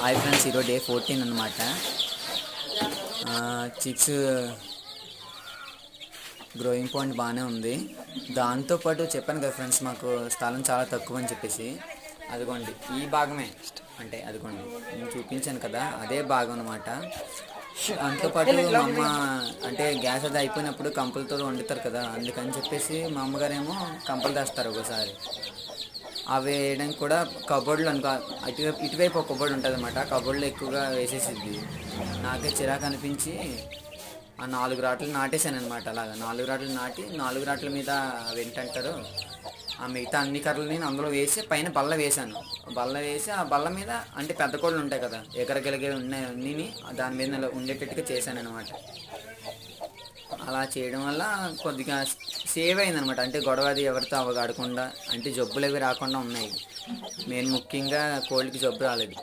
Hi friends, ఈరోజు day 14 అనమాట. Chicks growing point బాగానే ఉంది. దాంతోపాటు చెప్పాను కదా ఫ్రెండ్స్, మాకు స్థలం చాలా తక్కువ అని చెప్పేసి. అదిగోండి ఈ భాగమే, అంటే అదిగోండి నేను చూపించాను కదా, అదే భాగం అనమాట. దాంతోపాటు మా అమ్మ అంటే గ్యాస్ అది అయిపోయినప్పుడు కంపలతో వండుతారు కదా, అందుకని చెప్పేసి మా అమ్మగారేమో కంపలు తెస్తారు ఒకసారి. అవి వేయడానికి కూడా కబోర్డ్లో అనుకో, ఇటువైపు ఒక కబోర్డ్ ఉంటుంది అనమాట. కబోర్డ్లో ఎక్కువగా వేసేసిద్ది. నాకే చిరాకు అనిపించి ఆ 4 రాట్లు నాటేశాను అనమాట. అలాగా 4 రాట్లు నాటి 4 రాట్ల మీద అవి ఏంటంటారు, ఆ మిగతా అన్ని కర్రలు నేను అందులో వేసి పైన బల్ల వేశాను. బల్ల వేసి ఆ బల్ల మీద అంటే పెద్ద కోళ్ళు ఉంటాయి కదా, ఎగరగలిగే ఉన్నాయి అన్నీ దాని మీద ఉండేటట్టుగా చేశాను అనమాట. అలా చేయడం వల్ల కొద్దిగా సేవ్ అయిందనమాట. అంటే గొడవ అది ఎవరితో అవగాడకుండా, అంటే జబ్బులు అవి రాకుండా ఉన్నాయి. మెయిన్ ముఖ్యంగా కోళ్ళకి జబ్బు రాలేదు.